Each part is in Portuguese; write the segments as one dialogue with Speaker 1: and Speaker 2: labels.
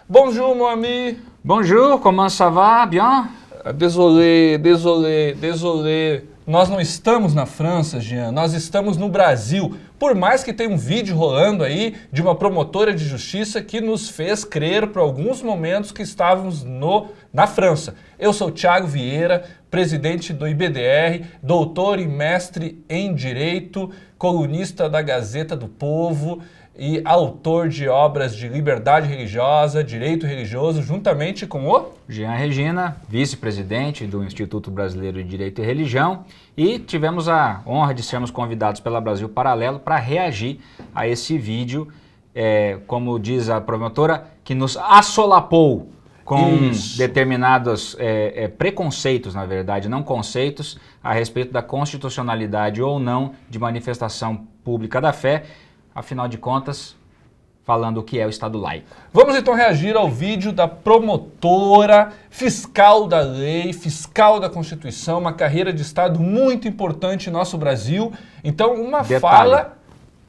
Speaker 1: Bonjour, mon ami.
Speaker 2: Bonjour, comment ça va? Bien?
Speaker 1: Désolé. Nós não estamos na França, Jean, nós estamos no Brasil. Por mais que tenha um vídeo rolando aí de uma promotora de justiça que nos fez crer por alguns momentos que estávamos na França. Eu sou Thiago Vieira, presidente do IBDR, doutor e mestre em Direito, colunista da Gazeta do Povo e autor de obras de liberdade religiosa, direito religioso, juntamente com o
Speaker 2: Jean Regina, vice-presidente do Instituto Brasileiro de Direito e Religião, e tivemos a honra de sermos convidados pela Brasil Paralelo para reagir a esse vídeo, como diz a promotora, que nos assolapou com determinados preconceitos, na verdade, não conceitos, a respeito da constitucionalidade ou não de manifestação pública da fé. Afinal de contas, falando o que é o Estado laico.
Speaker 1: Vamos então reagir ao vídeo da promotora, fiscal da lei, fiscal da Constituição, uma carreira de Estado muito importante em nosso Brasil. Então, uma
Speaker 2: Detalhe,
Speaker 1: fala...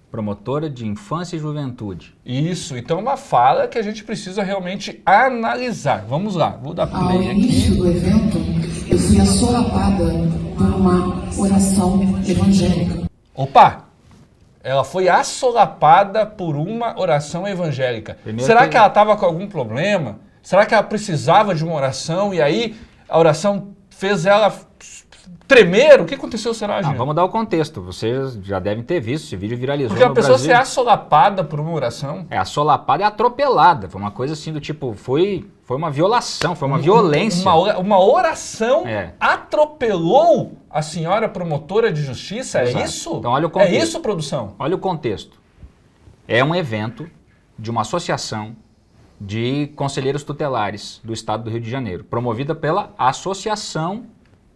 Speaker 2: promotora de infância e juventude.
Speaker 1: Isso, então uma fala que a gente precisa realmente analisar. Vamos lá, vou dar play aqui.
Speaker 3: Ao início do evento, eu fui assolapada por uma oração evangélica.
Speaker 1: Opa! Ela foi assolapada por uma oração evangélica.
Speaker 2: Primeiro
Speaker 1: Será que ela estava com algum problema? Será que ela precisava de uma oração e aí a oração fez ela tremer? O que aconteceu, será, gente?
Speaker 2: Vamos dar o contexto. Vocês já devem ter visto, esse vídeo viralizou
Speaker 1: Porque a
Speaker 2: no
Speaker 1: pessoa
Speaker 2: Brasil.
Speaker 1: ser assolapada por uma oração...
Speaker 2: Assolapada é atropelada. Foi uma coisa assim do tipo, foi uma violação, foi uma violência.
Speaker 1: Uma oração
Speaker 2: É.
Speaker 1: atropelou a senhora promotora de justiça?
Speaker 2: Exato.
Speaker 1: É isso?
Speaker 2: Então, olha o contexto.
Speaker 1: É isso, produção?
Speaker 2: Olha o contexto. É um evento de uma associação de conselheiros tutelares do Estado do Rio de Janeiro, promovida pela Associação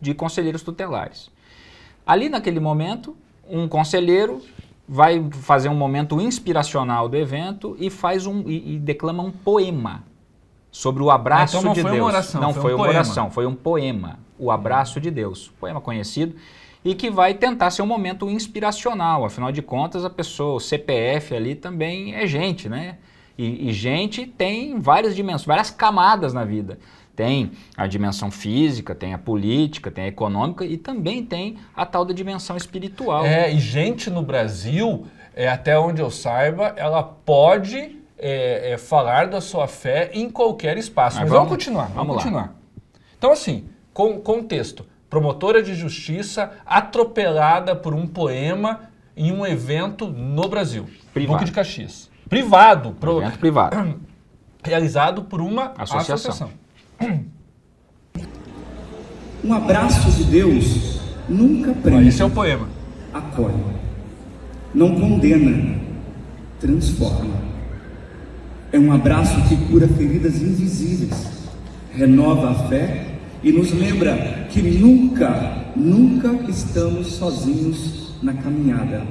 Speaker 2: de Conselheiros Tutelares. Ali naquele momento, um conselheiro vai fazer um momento inspiracional do evento e e declama um poema sobre o abraço
Speaker 1: então não
Speaker 2: de
Speaker 1: foi
Speaker 2: Deus.
Speaker 1: uma oração,
Speaker 2: Não
Speaker 1: foi
Speaker 2: foi
Speaker 1: um
Speaker 2: uma
Speaker 1: poema.
Speaker 2: oração, foi um poema, o abraço de Deus, poema conhecido e que vai tentar ser um momento inspiracional. Afinal de contas, a pessoa, o CPF ali também é gente, né? E gente tem várias dimensões, várias camadas na vida. Tem a dimensão física, tem a política, tem a econômica e também tem a tal da dimensão espiritual.
Speaker 1: E gente no Brasil, até onde eu saiba, ela pode falar da sua fé em qualquer espaço. Mas vamos continuar.
Speaker 2: Vamos lá.
Speaker 1: Então assim, contexto. Promotora de justiça atropelada por um poema em um evento no Brasil.
Speaker 2: Privado.
Speaker 1: Duque de Caxias. Privado.
Speaker 2: Evento privado.
Speaker 1: Realizado por uma associação.
Speaker 4: Um abraço de Deus nunca prende,
Speaker 1: Esse é o poema.
Speaker 4: acolhe, não condena, transforma. É um abraço que cura feridas invisíveis, renova a fé e nos lembra que nunca estamos sozinhos na caminhada.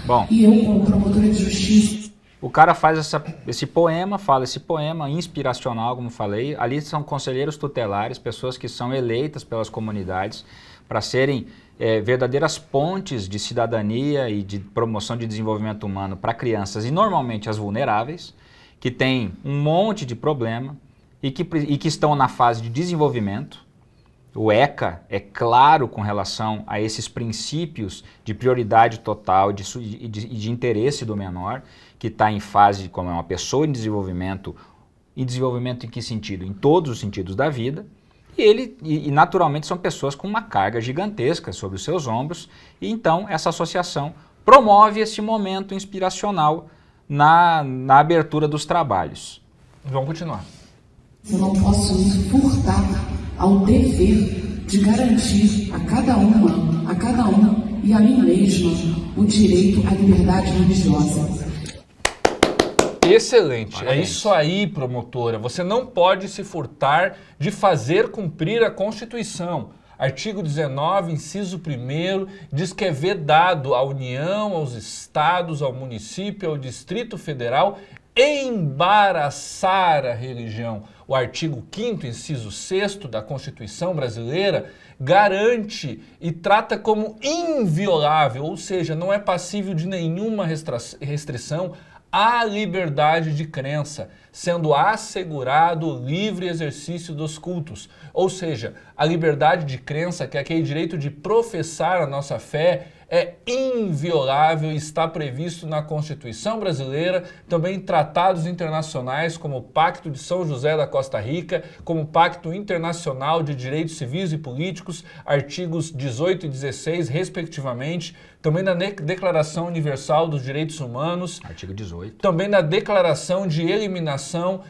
Speaker 2: Bom,
Speaker 3: E eu, como promotora de justiça,
Speaker 2: o cara faz esse poema, fala esse poema inspiracional, como falei. Ali são conselheiros tutelares, pessoas que são eleitas pelas comunidades para serem verdadeiras pontes de cidadania e de promoção de desenvolvimento humano para crianças e normalmente as vulneráveis, que têm um monte de problema e que estão na fase de desenvolvimento. O ECA é claro com relação a esses princípios de prioridade total e de interesse do menor, que está em fase como é uma pessoa em desenvolvimento. E desenvolvimento em que sentido? Em todos os sentidos da vida. E naturalmente são pessoas com uma carga gigantesca sobre os seus ombros. E então essa associação promove esse momento inspiracional na abertura dos trabalhos.
Speaker 1: Vamos continuar.
Speaker 3: eu não posso me furtar ao dever de garantir a cada um e a mim mesma o direito à liberdade religiosa.
Speaker 1: Excelente.
Speaker 2: Parabéns.
Speaker 1: É isso aí, promotora. Você não pode se furtar de fazer cumprir a Constituição. Artigo 19, inciso 1º, diz que é vedado à União, aos Estados, ao município, ao Distrito Federal embaraçar a religião. O artigo 5º, inciso 6º da Constituição brasileira garante e trata como inviolável, ou seja, não é passível de nenhuma restrição à liberdade de crença, sendo assegurado o livre exercício dos cultos. Ou seja, a liberdade de crença, que é aquele direito de professar a nossa fé, é inviolável e está previsto na Constituição brasileira, também em tratados internacionais como o Pacto de São José da Costa Rica, como o Pacto Internacional de Direitos Civis e Políticos, artigos 18 e 16, respectivamente, também na Declaração Universal dos Direitos Humanos,
Speaker 2: Artigo 18.
Speaker 1: também na Declaração de Eliminação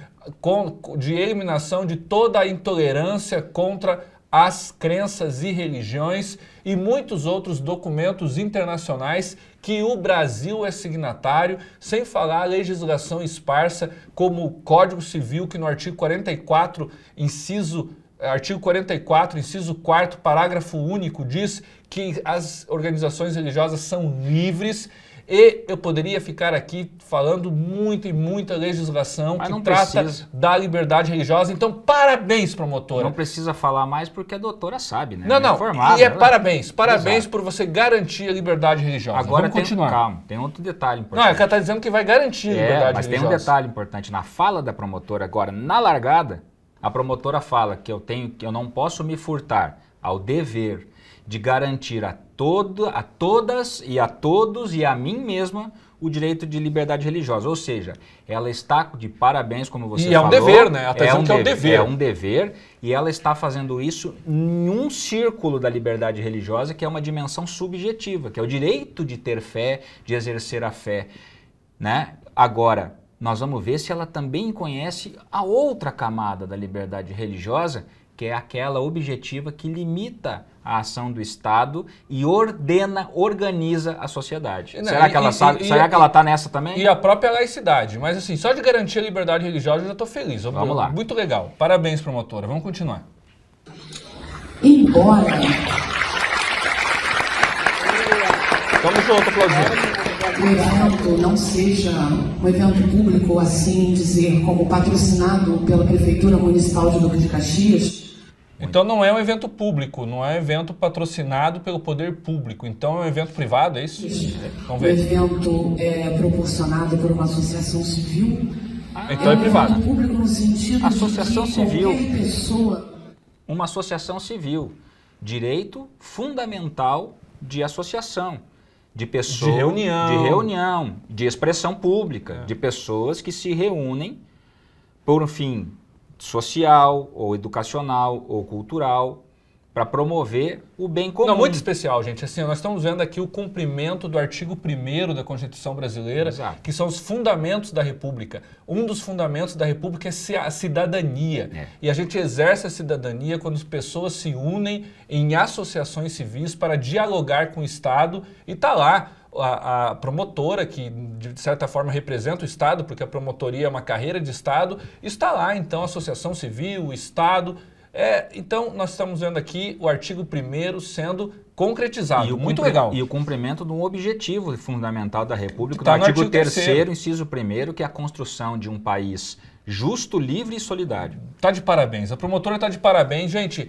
Speaker 1: de toda a intolerância contra as crenças e religiões e muitos outros documentos internacionais que o Brasil é signatário, sem falar a legislação esparsa como o Código Civil, que no artigo 44, inciso 4º, parágrafo único, diz que as organizações religiosas são livres. E eu poderia ficar aqui falando muita legislação que trata da liberdade religiosa. Então, parabéns, promotora.
Speaker 2: Não precisa falar mais porque a doutora sabe, né?
Speaker 1: Não.
Speaker 2: Informada,
Speaker 1: e é parabéns
Speaker 2: Exato.
Speaker 1: por você garantir a liberdade religiosa.
Speaker 2: Agora
Speaker 1: vamos continuar.
Speaker 2: Calma, tem outro detalhe importante.
Speaker 1: Não, ela está dizendo que vai garantir a liberdade
Speaker 2: mas
Speaker 1: religiosa.
Speaker 2: tem um detalhe importante. Na fala da promotora agora, na largada, a promotora fala que eu não posso me furtar ao dever de garantir a todas e a todos e a mim mesma o direito de liberdade religiosa. Ou seja, ela está de parabéns, como você falou.
Speaker 1: E é um dever, né? Ela está dizendo que é um dever.
Speaker 2: É um dever e ela está fazendo isso em um círculo da liberdade religiosa que é uma dimensão subjetiva, que é o direito de ter fé, de exercer a fé, né? Agora, nós vamos ver se ela também conhece a outra camada da liberdade religiosa, que é aquela objetiva que limita a ação do Estado e organiza a sociedade. Será que ela sabe? Será que ela está nessa também?
Speaker 1: E a própria laicidade. Mas assim, só de garantir a liberdade religiosa eu já estou feliz.
Speaker 2: Vamos lá.
Speaker 1: Muito legal. Parabéns, promotora. Vamos continuar.
Speaker 3: Embora
Speaker 1: Tamo junto, Claudinho.
Speaker 3: o evento não seja um evento público, assim dizer, como patrocinado pela Prefeitura Municipal de Duque de Caxias,
Speaker 1: Então não é um evento público, não é um evento patrocinado pelo poder público. Então é um evento privado, é isso? Vamos
Speaker 3: o
Speaker 1: ver.
Speaker 3: evento é proporcionado por uma associação civil.
Speaker 1: Então é privado.
Speaker 3: Um evento público no sentido
Speaker 2: Associação
Speaker 3: de que
Speaker 2: civil.
Speaker 3: qualquer pessoa...
Speaker 2: Uma associação civil. Direito fundamental de associação. De pessoas,
Speaker 1: De reunião.
Speaker 2: de expressão pública, de pessoas que se reúnem por um fim social, ou educacional, ou cultural, para promover o bem comum.
Speaker 1: Não, muito especial, gente. Assim, nós estamos vendo aqui o cumprimento do artigo 1º da Constituição Brasileira,
Speaker 2: Exato.
Speaker 1: que são os fundamentos da República. Um dos fundamentos da República é a cidadania. E a gente exerce a cidadania quando as pessoas se unem em associações civis para dialogar com o Estado e tá lá a promotora, que de certa forma representa o Estado, porque a promotoria é uma carreira de Estado, está lá então a associação civil, o Estado. Então nós estamos vendo aqui o artigo 1º sendo concretizado. Muito legal.
Speaker 2: E o cumprimento de um objetivo fundamental da República,
Speaker 1: Tá
Speaker 2: do
Speaker 1: no
Speaker 2: artigo
Speaker 1: artigo
Speaker 2: 3º, inciso 1º, que é a construção de um país justo, livre e solidário.
Speaker 1: Tá de parabéns. A promotora está de parabéns. Gente,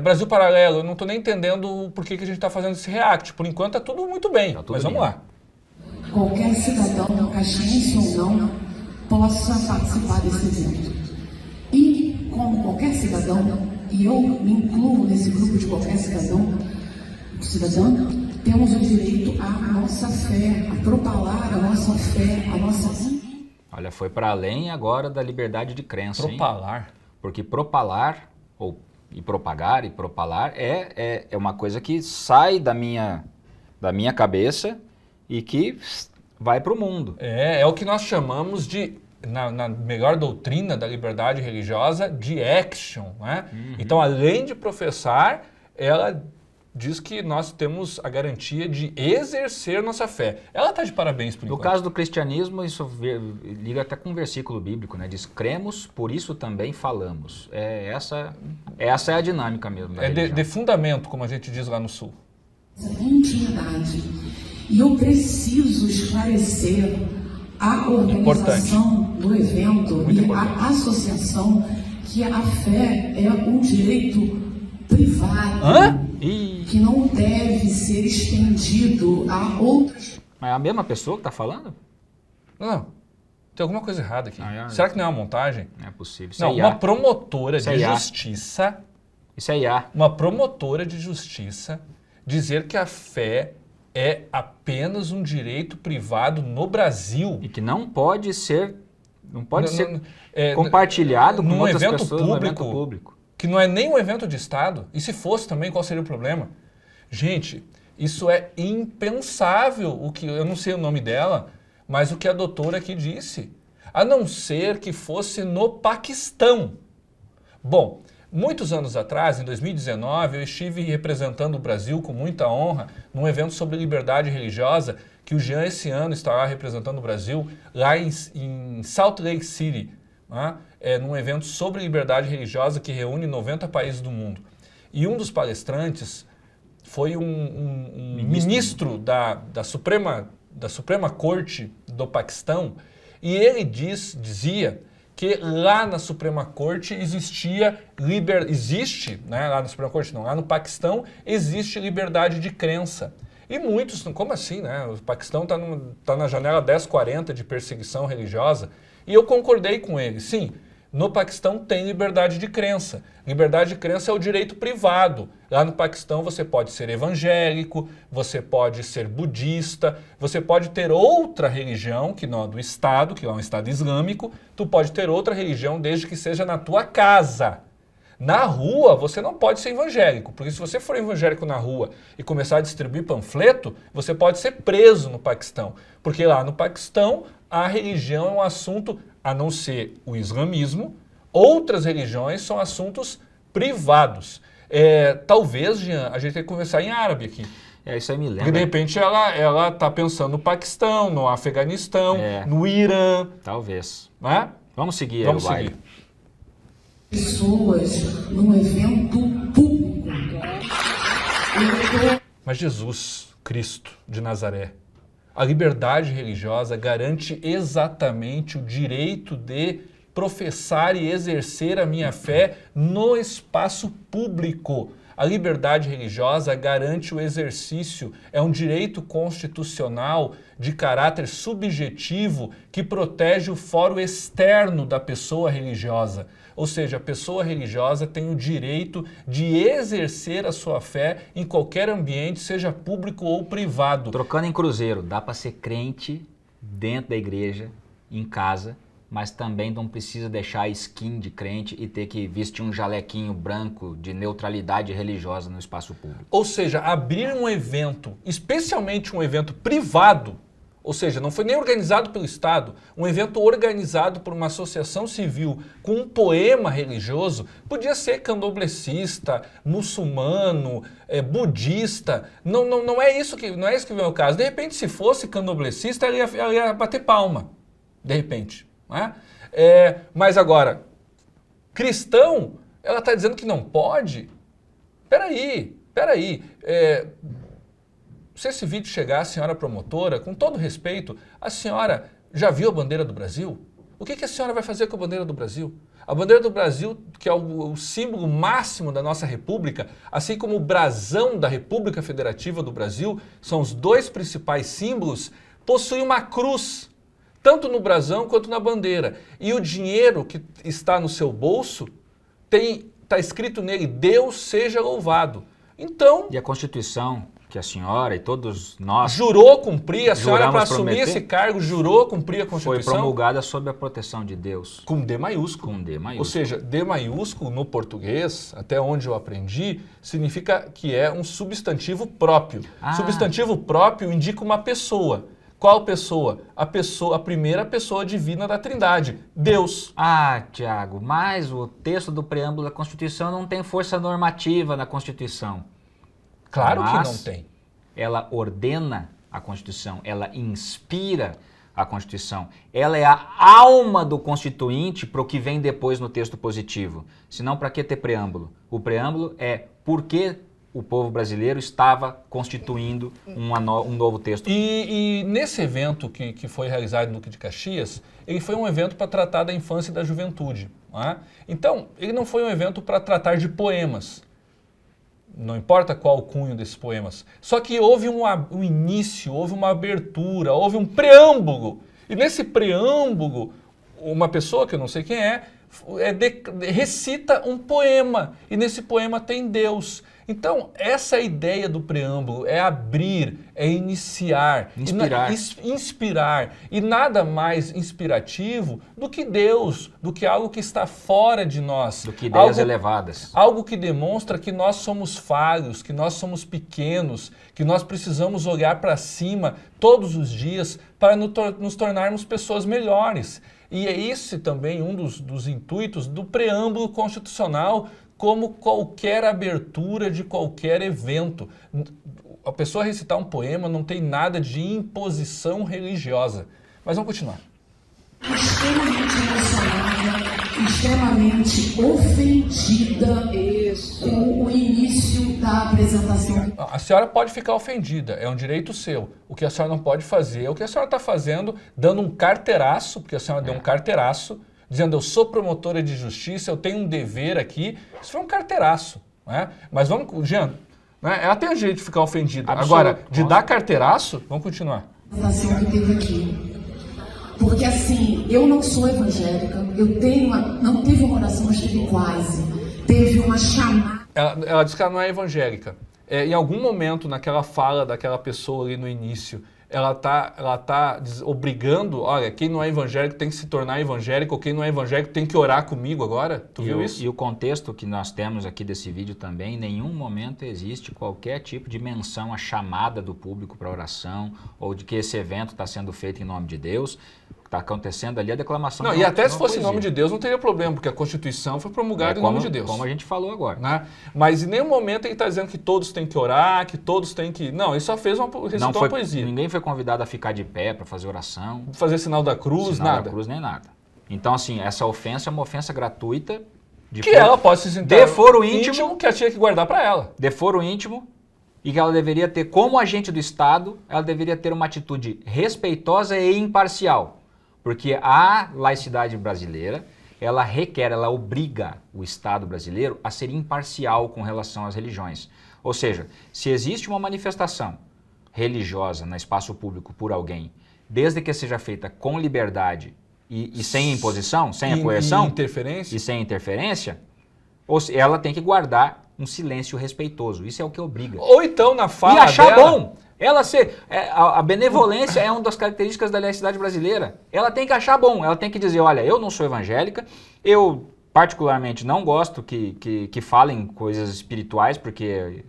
Speaker 1: Brasil Paralelo, eu não estou nem entendendo por que a gente está fazendo esse react. Por enquanto está tudo muito bem, mas vamos lá.
Speaker 3: Qualquer cidadão, caxiense ou não, possa participar desse evento. E, como qualquer cidadão, e eu me incluo nesse grupo de qualquer cidadão, temos o direito à nossa fé, a propalar a nossa fé, a nossa...
Speaker 2: Olha, foi para além agora da liberdade de crença,
Speaker 1: Propalar.
Speaker 2: hein? Porque propalar, e propagar e propalar, é uma coisa que sai da minha cabeça e que vai para o mundo.
Speaker 1: É o que nós chamamos de, na melhor doutrina da liberdade religiosa, de action, né? Então, além de professar, ela diz que nós temos a garantia de exercer nossa fé. Ela está de parabéns por
Speaker 2: No
Speaker 1: enquanto.
Speaker 2: caso do cristianismo, isso liga até com um versículo bíblico, né? Diz, cremos, por isso também falamos. Essa é a dinâmica mesmo da religião.
Speaker 1: de fundamento, como a gente diz lá no Sul.
Speaker 3: Intimidade. E eu preciso esclarecer a organização do evento
Speaker 1: Muito
Speaker 3: e
Speaker 1: importante.
Speaker 3: a associação que a fé é um direito privado. Que não deve ser estendido a outras.
Speaker 2: Mas é a mesma pessoa que está falando?
Speaker 1: Não, tem alguma coisa errada aqui.
Speaker 2: Ah, é?
Speaker 1: Será que não é uma montagem?
Speaker 2: Não é possível. Isso
Speaker 1: Não,
Speaker 2: é IA.
Speaker 1: uma promotora
Speaker 2: Isso é
Speaker 1: de
Speaker 2: IA.
Speaker 1: justiça,
Speaker 2: Isso é IA.
Speaker 1: uma promotora de justiça dizer que a fé é apenas um direito privado no Brasil.
Speaker 2: E que não pode ser
Speaker 1: É,
Speaker 2: compartilhado com
Speaker 1: num
Speaker 2: outras
Speaker 1: evento
Speaker 2: pessoas no evento público.
Speaker 1: que não é nem um evento de Estado. E se fosse também, qual seria o problema? Gente, isso é impensável. Eu não sei o nome dela, mas o que a doutora aqui disse. A não ser que fosse no Paquistão. Bom, muitos anos atrás, em 2019, eu estive representando o Brasil com muita honra num evento sobre liberdade religiosa que o Jean esse ano estará representando o Brasil lá em Salt Lake City, né? Num evento sobre liberdade religiosa que reúne 90 países do mundo. E um dos palestrantes foi um ministro da Suprema Corte do Paquistão, e ele dizia que lá na Suprema Corte existe, né, lá na Suprema Corte não, lá no Paquistão existe liberdade de crença. E muitos, como assim, né? O Paquistão está na janela 1040 de perseguição religiosa. E eu concordei com ele. Sim, no Paquistão tem liberdade de crença. Liberdade de crença é o direito privado. Lá no Paquistão você pode ser evangélico, você pode ser budista, você pode ter outra religião, que não é do Estado, que é um Estado islâmico. Tu pode ter outra religião desde que seja na tua casa. Na rua, você não pode ser evangélico, porque se você for evangélico na rua e começar a distribuir panfleto, você pode ser preso no Paquistão. Porque lá no Paquistão, a religião é um assunto, a não ser o islamismo, outras religiões são assuntos privados. Talvez, Jean, a gente tenha que conversar em árabe aqui.
Speaker 2: Isso aí me lembra.
Speaker 1: Porque de repente ela está pensando no Paquistão, no Afeganistão, no Irã.
Speaker 2: Talvez.
Speaker 1: Né?
Speaker 2: Vamos seguir
Speaker 1: Vamos
Speaker 2: o baile.
Speaker 1: seguir.
Speaker 3: Pessoas num evento público.
Speaker 1: Mas Jesus Cristo de Nazaré, a liberdade religiosa garante exatamente o direito de professar e exercer a minha fé no espaço público. A liberdade religiosa garante o exercício, é um direito constitucional de caráter subjetivo que protege o foro externo da pessoa religiosa. Ou seja, a pessoa religiosa tem o direito de exercer a sua fé em qualquer ambiente, seja público ou privado.
Speaker 2: Trocando em cruzeiro, dá para ser crente dentro da igreja, em casa, mas também não precisa deixar a skin de crente e ter que vestir um jalequinho branco de neutralidade religiosa no espaço público.
Speaker 1: Ou seja, abrir um evento, especialmente um evento privado, ou seja, não foi nem organizado pelo Estado, um evento organizado por uma associação civil com um poema religioso, podia ser candomblessista, muçulmano, budista, não é isso que vem ao caso. De repente, se fosse candomblessista, ela ia bater palma, de repente. Né? Mas agora, cristão, ela está dizendo que não pode? Peraí. Se esse vídeo chegar à senhora promotora, com todo respeito, a senhora já viu a bandeira do Brasil? O que a senhora vai fazer com a bandeira do Brasil? A bandeira do Brasil, que é o símbolo máximo da nossa república, assim como o brasão da República Federativa do Brasil, são os dois principais símbolos, possui uma cruz, tanto no brasão quanto na bandeira. E o dinheiro que está no seu bolso, está escrito nele, Deus seja louvado. Então...
Speaker 2: E a Constituição, que a senhora e todos nós...
Speaker 1: Jurou cumprir, a senhora para assumir
Speaker 2: prometer,
Speaker 1: esse cargo, jurou cumprir a Constituição?
Speaker 2: Foi promulgada sob a proteção de Deus.
Speaker 1: Com D maiúsculo.
Speaker 2: Com D maiúsculo.
Speaker 1: Ou seja, D maiúsculo no português, até onde eu aprendi, significa que é um substantivo próprio. Substantivo próprio indica uma pessoa. Qual pessoa? A primeira pessoa divina da Trindade, Deus.
Speaker 2: Tiago, mas o texto do preâmbulo da Constituição não tem força normativa na Constituição.
Speaker 1: Claro que não tem.
Speaker 2: Ela ordena a Constituição, ela inspira a Constituição. Ela é a alma do Constituinte para o que vem depois no texto positivo. Senão, para que ter preâmbulo? O preâmbulo é por que o povo brasileiro estava constituindo um novo texto.
Speaker 1: E nesse evento que foi realizado no Duque de Caxias, ele foi um evento para tratar da infância e da juventude. Né? Então, ele não foi um evento para tratar de poemas. Não importa qual o cunho desses poemas. Só que houve um início, houve uma abertura, houve um preâmbulo E nesse preâmbulo, uma pessoa, que eu não sei quem recita um poema, e nesse poema tem Deus. Então, essa é a ideia do preâmbulo, é abrir, é iniciar, inspirar. E nada mais inspirativo do que Deus, do que algo que está fora de nós.
Speaker 2: Do que ideias elevadas.
Speaker 1: Algo que demonstra que nós somos falhos, que nós somos pequenos, que nós precisamos olhar para cima todos os dias para nos tornarmos pessoas melhores. E é esse também um dos intuitos do preâmbulo constitucional, como qualquer abertura de qualquer evento. A pessoa recitar um poema não tem nada de imposição religiosa. Mas vamos continuar.
Speaker 3: Extremamente emocionada, extremamente ofendida com o início da apresentação.
Speaker 1: A senhora pode ficar ofendida, é um direito seu. O que a senhora não pode fazer é o que a senhora está fazendo, dando um carteiraço, porque a senhora deu um carteiraço, dizendo eu sou promotora de justiça, eu tenho um dever aqui. Isso foi um carteiraço, né? Mas vamos, Jean, né? Ela tem o direito de ficar ofendida. Agora, de dar carteiraço, vamos continuar.
Speaker 3: A apresentação que teve aqui. Porque assim, eu não sou evangélica, não teve uma oração, mas teve quase. Teve uma chamada.
Speaker 1: Ela disse que ela não é evangélica. Em algum momento, naquela fala daquela pessoa ali no início, ela tá obrigando, olha, quem não é evangélico tem que se tornar evangélico, ou quem não é evangélico tem que orar comigo agora? Tu viu isso?
Speaker 2: E o contexto que nós temos aqui desse vídeo também, em nenhum momento existe qualquer tipo de menção à chamada do público para oração, ou de que esse evento está sendo feito em nome de Deus. Está acontecendo ali a declamação.
Speaker 1: Não, e até se fosse em nome de Deus não teria problema, porque a Constituição foi promulgada em nome de Deus.
Speaker 2: Como a gente falou agora.
Speaker 1: Né? Mas em nenhum momento ele está dizendo que todos têm que orar, que todos têm que... Não, ele só fez recitou uma poesia.
Speaker 2: Ninguém foi convidado a ficar de pé para fazer oração.
Speaker 1: Fazer sinal da cruz,
Speaker 2: sinal
Speaker 1: nada.
Speaker 2: Da cruz, nem nada. Então, assim, essa ofensa é uma ofensa gratuita.
Speaker 1: Ela pode se sentir
Speaker 2: de foro íntimo
Speaker 1: que ela tinha que guardar para ela.
Speaker 2: De foro íntimo, e que ela deveria ter, como agente do Estado, ela deveria ter uma atitude respeitosa e imparcial. Porque a laicidade brasileira, ela obriga o Estado brasileiro a ser imparcial com relação às religiões. Ou seja, se existe uma manifestação religiosa no espaço público por alguém, desde que seja feita com liberdade e sem imposição, sem coerção e sem interferência, ela tem que guardar um silêncio respeitoso. Isso é o que obriga.
Speaker 1: Ou então na fala
Speaker 2: e achar
Speaker 1: dela...
Speaker 2: bom. A benevolência é uma das características da laicidade brasileira. Ela tem que achar bom, ela tem que dizer, olha, eu não sou evangélica, eu particularmente não gosto que falem coisas espirituais, porque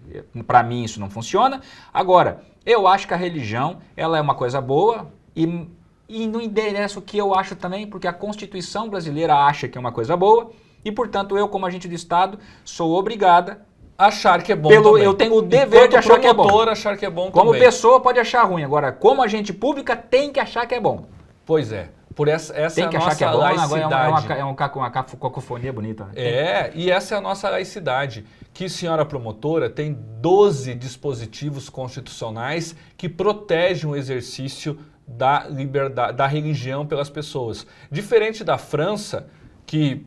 Speaker 2: para mim isso não funciona. Agora, eu acho que a religião ela é uma coisa boa e não interessa o que eu acho também, porque a Constituição brasileira acha que é uma coisa boa e, portanto, eu, como agente do Estado, sou obrigada
Speaker 1: achar que é bom também.
Speaker 2: Eu tenho o dever de achar que é bom.
Speaker 1: Achar que é bom
Speaker 2: como
Speaker 1: também.
Speaker 2: Pessoa pode achar ruim. Agora, como agente pública, tem que achar que é bom.
Speaker 1: Pois é. Por essa
Speaker 2: tem que
Speaker 1: é a
Speaker 2: achar
Speaker 1: nossa
Speaker 2: que é bom,
Speaker 1: laicidade.
Speaker 2: É uma cacofonia bonita.
Speaker 1: Né? E essa é a nossa laicidade. Que, senhora promotora, tem 12 dispositivos constitucionais que protegem o exercício da liberdade, da religião pelas pessoas. Diferente da França, que...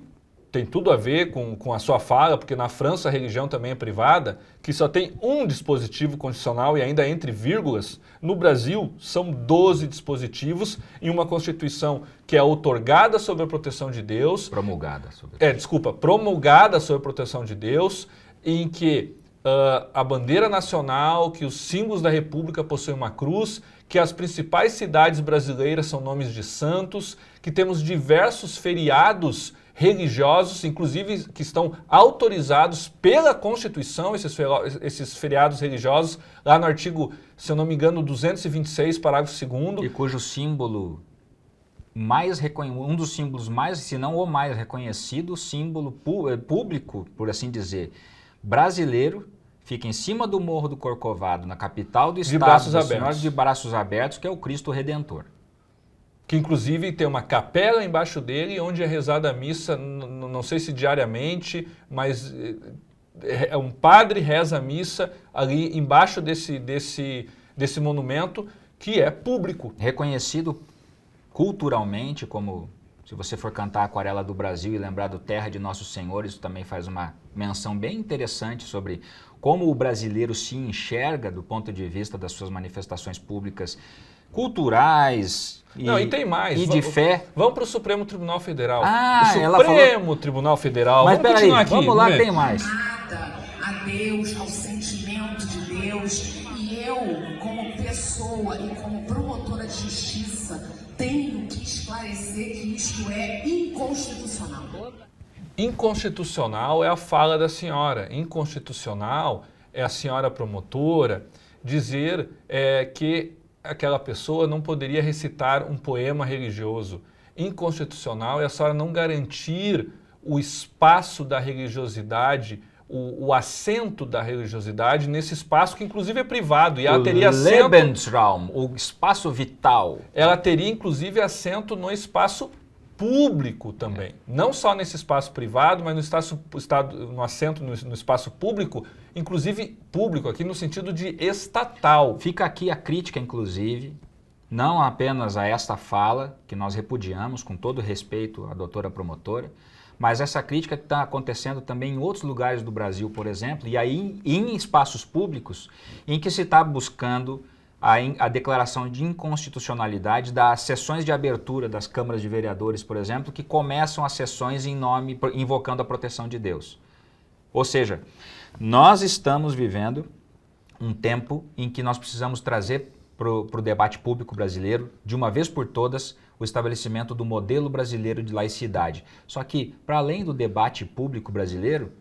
Speaker 1: tem tudo a ver com a sua fala, porque na França a religião também é privada, que só tem um dispositivo constitucional e ainda entre vírgulas. No Brasil, são 12 dispositivos em uma Constituição que é outorgada sob a proteção de Deus.
Speaker 2: Promulgada.
Speaker 1: Promulgada sob a proteção de Deus, em que a bandeira nacional, que os símbolos da República possuem uma cruz, que as principais cidades brasileiras são nomes de santos, que temos diversos feriados religiosos, inclusive que estão autorizados pela Constituição, esses feriados religiosos, lá no artigo, se eu não me engano, 226, parágrafo 2º.
Speaker 2: E cujo símbolo um dos símbolos mais, se não o mais reconhecido, símbolo público, por assim dizer, brasileiro, fica em cima do Morro do Corcovado, na capital do estado, de braços abertos, que é o Cristo Redentor.
Speaker 1: Que inclusive tem uma capela embaixo dele, onde é rezada a missa, não sei se diariamente, mas um padre reza a missa ali embaixo desse monumento, que é público.
Speaker 2: Reconhecido culturalmente, como se você for cantar a Aquarela do Brasil e lembrar do Terra de Nosso Senhor, isso também faz uma menção bem interessante sobre como o brasileiro se enxerga do ponto de vista das suas manifestações públicas culturais
Speaker 1: Não, e tem mais.
Speaker 2: e de fé.
Speaker 1: Vamos para o Supremo Tribunal Federal.
Speaker 2: Ah,
Speaker 1: o
Speaker 2: ela
Speaker 1: Supremo Tribunal Federal.
Speaker 2: Mas
Speaker 1: Vamos
Speaker 2: peraí,
Speaker 1: continuar aqui.
Speaker 2: vamos lá, tem mais.
Speaker 3: Nada a Deus, ao sentimento de Deus. E eu, como pessoa e como promotora de justiça, tenho que esclarecer que isto é inconstitucional.
Speaker 1: Inconstitucional é a fala da senhora. Inconstitucional é a senhora promotora dizer que aquela pessoa não poderia recitar um poema religioso. Inconstitucional é a senhora não garantir o espaço da religiosidade, o assento da religiosidade nesse espaço que inclusive é privado. E ela teria assento,
Speaker 2: Lebensraum, o espaço vital.
Speaker 1: ela teria inclusive assento no espaço público também. Não só nesse espaço privado, mas no assento no espaço público, inclusive público aqui no sentido de estatal.
Speaker 2: Fica aqui a crítica, inclusive, não apenas a esta fala, que nós repudiamos com todo respeito à doutora promotora, mas essa crítica que está acontecendo também em outros lugares do Brasil, por exemplo, e aí em espaços públicos em que se está buscando a declaração de inconstitucionalidade das sessões de abertura das câmaras de vereadores, por exemplo, que começam as sessões invocando a proteção de Deus. Ou seja, nós estamos vivendo um tempo em que nós precisamos trazer para o debate público brasileiro, de uma vez por todas, o estabelecimento do modelo brasileiro de laicidade. Só que, para além do debate público brasileiro,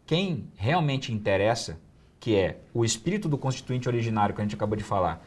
Speaker 2: quem realmente interessa, que é o espírito do Constituinte originário, que a gente acabou de falar,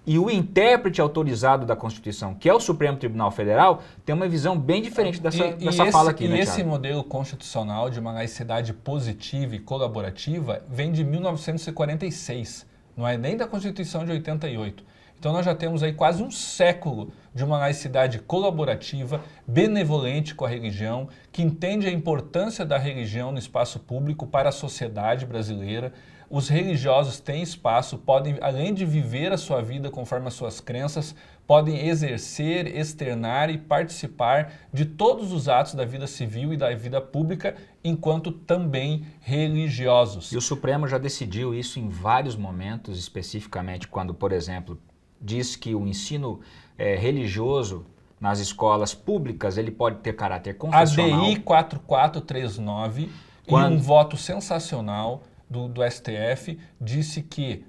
Speaker 2: e o intérprete autorizado da Constituição, que é o Supremo Tribunal Federal, tem uma visão bem diferente dessa fala aqui, né,
Speaker 1: E esse
Speaker 2: Thiago?
Speaker 1: modelo constitucional de uma laicidade positiva e colaborativa vem de 1946, não é nem da Constituição de 88. Então nós já temos aí quase um século de uma laicidade colaborativa, benevolente com a religião, que entende a importância da religião no espaço público para a sociedade brasileira. Os religiosos têm espaço, podem, além de viver a sua vida conforme as suas crenças, podem exercer, externar e participar de todos os atos da vida civil e da vida pública, enquanto também religiosos.
Speaker 2: E o Supremo já decidiu isso em vários momentos, especificamente quando, por exemplo, diz que o ensino religioso nas escolas públicas ele pode ter caráter confessional.
Speaker 1: ADI 4439, em um voto sensacional do STF, disse que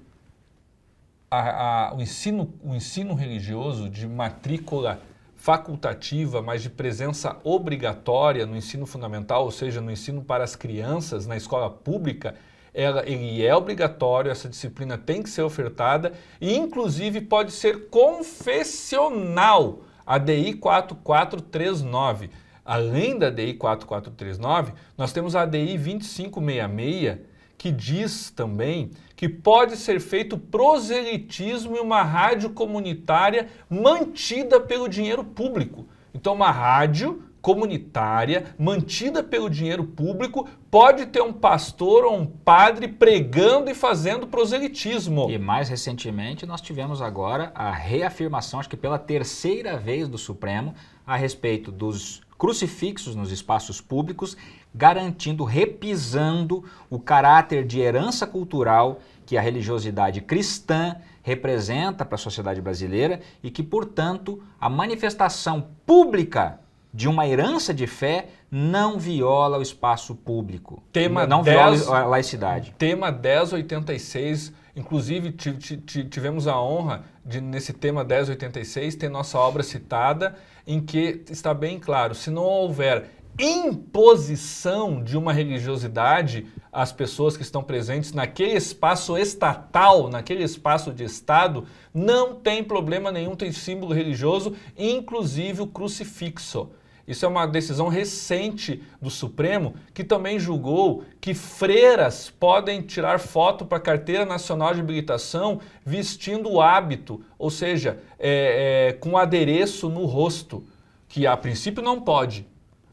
Speaker 1: o ensino religioso de matrícula facultativa, mas de presença obrigatória no ensino fundamental, ou seja, no ensino para as crianças na escola pública, ele é obrigatório, essa disciplina tem que ser ofertada e inclusive pode ser confessional, a DI 4439. Além da DI 4439, nós temos a DI 2566, que diz também que pode ser feito proselitismo em uma rádio comunitária mantida pelo dinheiro público. Então, uma rádio comunitária mantida pelo dinheiro público pode ter um pastor ou um padre pregando e fazendo proselitismo.
Speaker 2: E mais recentemente nós tivemos agora a reafirmação, acho que pela terceira vez do Supremo, a respeito dos crucifixos nos espaços públicos, garantindo, repisando o caráter de herança cultural que a religiosidade cristã representa para a sociedade brasileira e que, portanto, a manifestação pública de uma herança de fé não viola o espaço público, não viola a laicidade.
Speaker 1: Tema 1086, inclusive tivemos a honra de, nesse tema 1086, ter nossa obra citada, em que está bem claro, se não houver imposição de uma religiosidade às pessoas que estão presentes naquele espaço estatal, naquele espaço de Estado, não tem problema nenhum, tem símbolo religioso, inclusive o crucifixo. Isso é uma decisão recente do Supremo, que também julgou que freiras podem tirar foto para a Carteira Nacional de Habilitação vestindo o hábito, ou seja, com adereço no rosto, que a princípio não pode.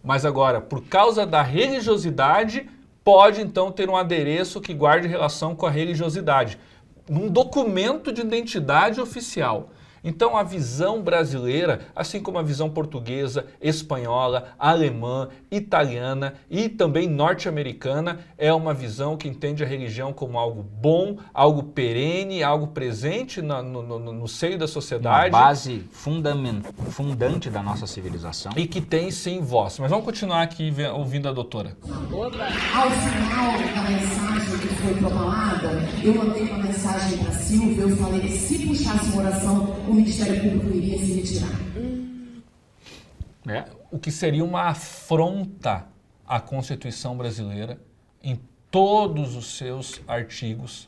Speaker 1: Mas agora, por causa da religiosidade, pode então ter um adereço que guarde relação com a religiosidade, num documento de identidade oficial. Então a visão brasileira, assim como a visão portuguesa, espanhola, alemã, italiana e também norte-americana, é uma visão que entende a religião como algo bom, algo perene, algo presente no seio da sociedade.
Speaker 2: Uma base fundante da nossa civilização.
Speaker 1: E que tem sim voz. Mas vamos continuar aqui ouvindo a doutora.
Speaker 3: Ao final da mensagem que foi propalada, eu mandei uma mensagem para Silvia, eu falei que se puxasse uma oração, o Ministério Público iria se retirar.
Speaker 1: O que seria uma afronta à Constituição brasileira em todos os seus artigos.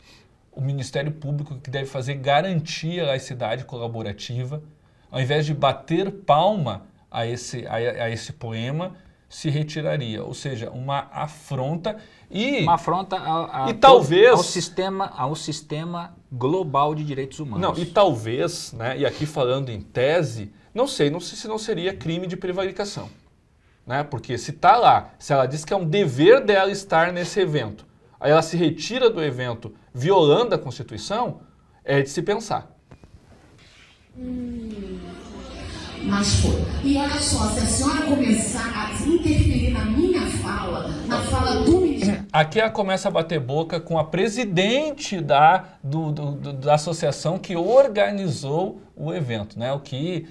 Speaker 1: O Ministério Público, que deve fazer garantia à laicidade colaborativa, ao invés de bater palma a esse poema, se retiraria. Ou seja, uma afronta
Speaker 2: uma afronta
Speaker 1: talvez
Speaker 2: ao sistema global de direitos humanos.
Speaker 1: Não, e talvez, né, e aqui falando em tese, não sei se não seria crime de prevaricação. Né? Porque se está lá, se ela diz que é um dever dela estar nesse evento, aí ela se retira do evento violando a Constituição, é de se pensar.
Speaker 3: Mas foi. E olha só, se a senhora começar a interferir na minha fala, na fala do Ministério...
Speaker 1: Aqui ela começa a bater boca com a presidente da associação que organizou o evento, né? O que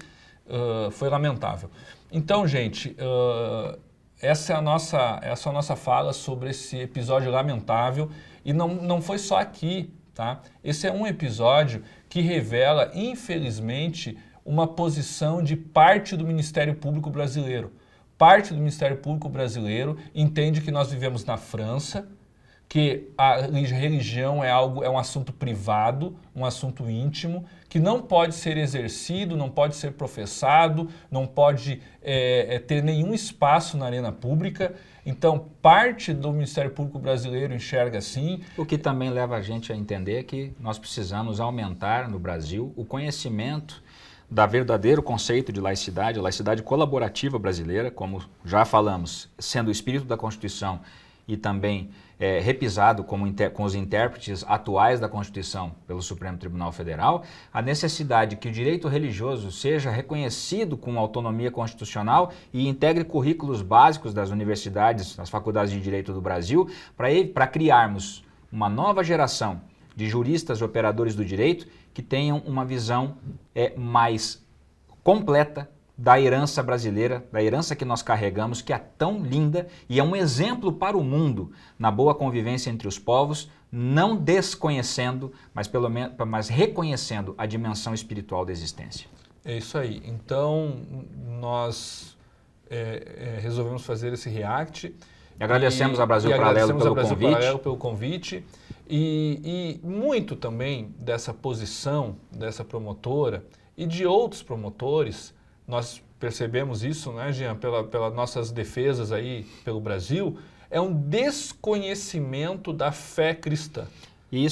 Speaker 1: foi lamentável. Então, gente, essa é a nossa fala sobre esse episódio lamentável. E não foi só aqui, tá? Esse é um episódio que revela, infelizmente, uma posição de parte do Ministério Público brasileiro. Parte do Ministério Público brasileiro entende que nós vivemos na França, que a religião é um assunto privado, um assunto íntimo, que não pode ser exercido, não pode ser professado, não pode ter nenhum espaço na arena pública. Então, parte do Ministério Público brasileiro enxerga assim.
Speaker 2: O que também leva a gente a entender que nós precisamos aumentar no Brasil o conhecimento da verdadeiro conceito de laicidade, a laicidade colaborativa brasileira, como já falamos, sendo o espírito da Constituição e também repisado com os intérpretes atuais da Constituição pelo Supremo Tribunal Federal, a necessidade que o direito religioso seja reconhecido com autonomia constitucional e integre currículos básicos das universidades, das faculdades de direito do Brasil, para criarmos uma nova geração de juristas e operadores do direito que tenham uma visão mais completa da herança brasileira, da herança que nós carregamos, que é tão linda e é um exemplo para o mundo na boa convivência entre os povos, não desconhecendo, mas reconhecendo a dimensão espiritual da existência. É
Speaker 1: isso aí. Então, nós resolvemos fazer esse react.
Speaker 2: E agradecemos a Brasil Paralelo
Speaker 1: pelo convite. E muito também dessa posição dessa promotora e de outros promotores, nós percebemos isso, né, Jean, pelas nossas defesas aí pelo Brasil, é um desconhecimento da fé cristã.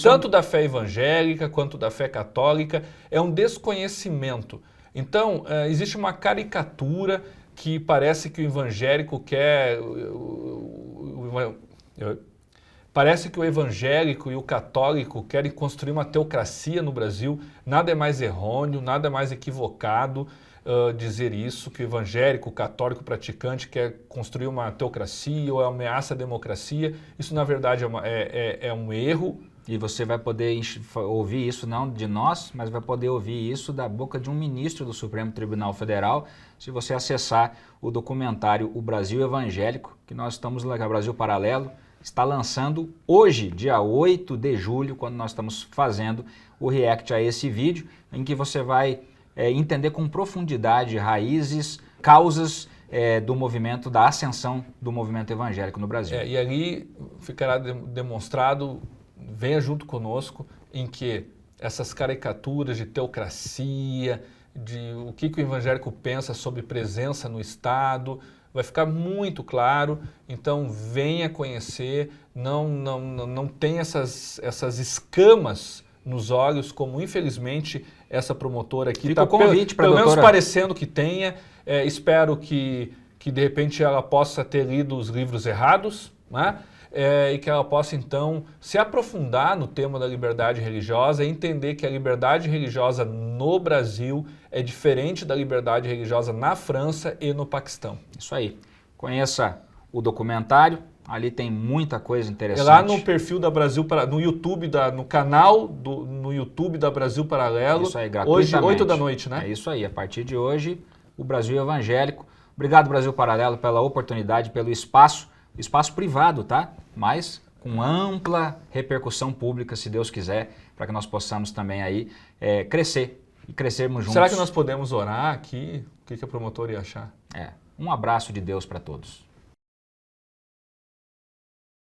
Speaker 1: Tanto da fé evangélica quanto da fé católica, é um desconhecimento. Então, existe uma caricatura que parece que o evangélico quer... Parece que o evangélico e o católico querem construir uma teocracia no Brasil. Nada é mais errôneo, nada é mais equivocado dizer isso, que o evangélico, o católico praticante quer construir uma teocracia ou ameaça à democracia. Isso, na verdade, é um erro.
Speaker 2: E você vai poder ouvir isso não de nós, mas vai poder ouvir isso da boca de um ministro do Supremo Tribunal Federal, se você acessar o documentário O Brasil Evangélico, que nós estamos lá, Brasil Paralelo, está lançando hoje, dia 8 de julho, quando nós estamos fazendo o react a esse vídeo, em que você vai entender com profundidade raízes, causas do movimento, da ascensão do movimento evangélico no Brasil.
Speaker 1: E ali ficará demonstrado, venha junto conosco, em que essas caricaturas de teocracia, de o que o evangélico pensa sobre presença no Estado, vai ficar muito claro. Então venha conhecer, não tem essas escamas nos olhos, como infelizmente essa promotora aqui está pelo menos parecendo que tenha. Espero que de repente ela possa ter lido os livros errados, né? e que ela possa, então, se aprofundar no tema da liberdade religiosa e entender que a liberdade religiosa no Brasil é diferente da liberdade religiosa na França e no Paquistão.
Speaker 2: Isso aí. Conheça o documentário, ali tem muita coisa interessante.
Speaker 1: É lá no perfil da Brasil, no YouTube, no canal no YouTube da Brasil Paralelo.
Speaker 2: Isso aí,
Speaker 1: hoje,
Speaker 2: gratuitamente.
Speaker 1: 8 da noite, né?
Speaker 2: É isso aí, a partir de hoje, o Brasil Evangélico. Obrigado, Brasil Paralelo, pela oportunidade, pelo espaço privado, tá? Mas com ampla repercussão pública, se Deus quiser, para que nós possamos também aí crescer e crescermos juntos.
Speaker 1: Será que nós podemos orar aqui? O que a promotora ia achar?
Speaker 2: Um abraço de Deus para todos.